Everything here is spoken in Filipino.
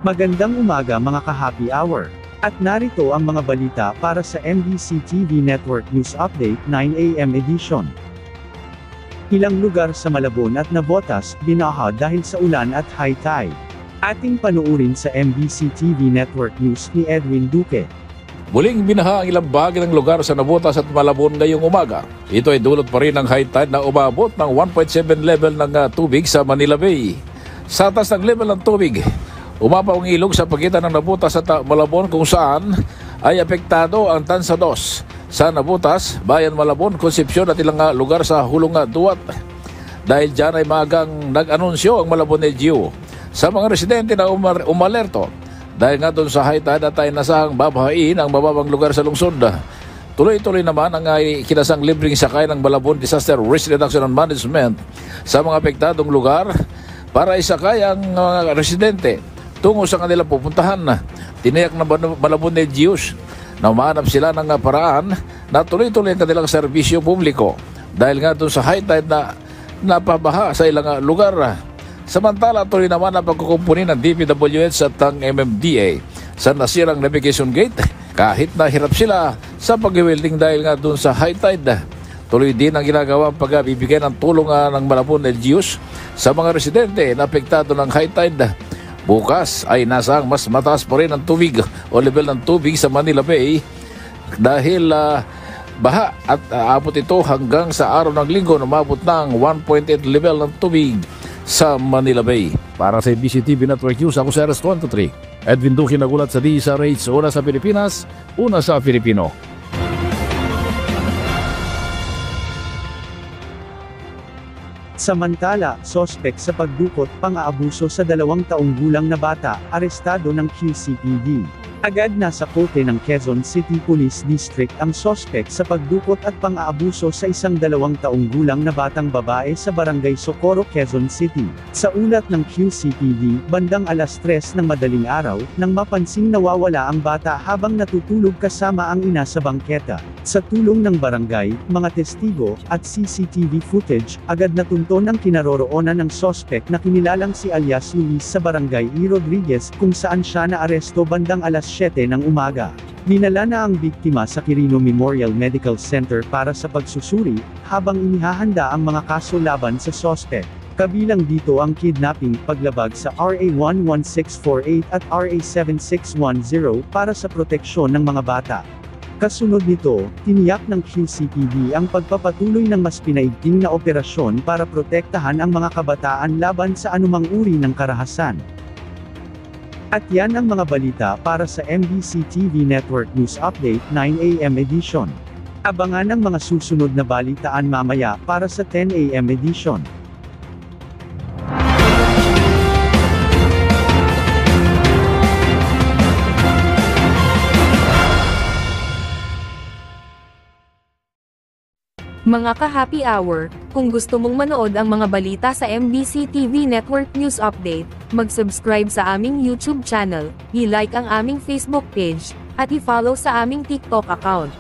Magandang umaga mga ka-happy hour. At narito ang mga balita para sa MBC TV Network News Update 9 AM edition. Ilang lugar sa Malabon at Navotas, binaha dahil sa ulan at high tide. Ating panuurin sa MBC TV Network News ni Edwin Duque. Muling binaha ang ilang bahagi ng lugar sa Navotas at Malabon ngayong umaga. Ito ay dulot pa rin ng high tide na umabot ng 1.7 level ng tubig sa Manila Bay. Sa taas ng level ng tubig, umapaw ang ilog sa pagitan ng Navotas at Malabon kung saan ay apektado ang Tansa 2 sa Navotas, Bayan Malabon, Concepcion at ilang lugar sa Hulong Duat. Dahil dyan ay magang nag-anunsyo ang Malabon LGU sa mga residente na umalerto dahil nga doon sa high tide at ay nasahang babahain ang mababang lugar sa lungsod. Tuloy-tuloy naman ang kinasang libreng sakay ng Malabon Disaster Risk Reduction and Management sa mga apektadong lugar para isakay ang residente tungo sa kanilang pupuntahan. Tiniyak ng Malabon LGUs na umahanap sila ng paraan na tuloy-tuloy ang kanilang serbisyo publiko dahil nga doon sa high tide na napabaha sa ilang lugar. Samantala, tuloy naman ang pagkukumpuni ng DPWH at ang MMDA sa nasirang navigation gate kahit na hirap sila sa pag-welding dahil nga doon sa high tide. Tuloy din ang ginagawa ang pagbibigay ng tulong ng Malabon LGUs sa mga residente na apektado ng high tide. Bukas ay nasang mas mataas pa rin ang tubig o level ng tubig sa Manila Bay dahil baha at aabot ito hanggang sa araw ng linggo na umabot ng 1.8 level ng tubig sa Manila Bay. Para sa BCTV Network News, ako si RS23. Edwin Duque nagulat sa DSRH, una sa Pilipinas, una sa Filipino. Samantala, sospek sa pagdukot pang-aabuso sa 2 taong gulang na bata, arestado ng QCPD. Agad nasa kote ng Quezon City Police District ang sospek sa pagdukot at pang-aabuso sa isang 2 taong gulang na batang babae sa Barangay Socorro, Quezon City. Sa ulat ng QCPD, bandang alas 3 ng madaling araw, nang mapansing nawawala ang bata habang natutulog kasama ang ina sa bangketa. Sa tulong ng barangay, mga testigo, at CCTV footage, agad natunton ang kinaroroonan ng sospek na kinilalang si alias Luis sa Barangay E. Rodriguez kung saan siya naaresto bandang alas 7 ng umaga. Dinala na ang biktima sa Quirino Memorial Medical Center para sa pagsusuri, habang inihahanda ang mga kaso laban sa sospek. Kabilang dito ang kidnapping, paglabag sa RA 11648 at RA 7610 para sa proteksyon ng mga bata. Kasunod nito, tiniyak ng QCPD ang pagpapatuloy ng mas pinaigting na operasyon para protektahan ang mga kabataan laban sa anumang uri ng karahasan. At yan ang mga balita para sa MBC TV Network News Update 9 AM edition. Abangan ang mga susunod na balitaan mamaya para sa 10 AM edition. Mga ka-happy hour, kung gusto mong manood ang mga balita sa MBC TV Network News Update, mag-subscribe sa aming YouTube channel, i-like ang aming Facebook page, at i-follow sa aming TikTok account.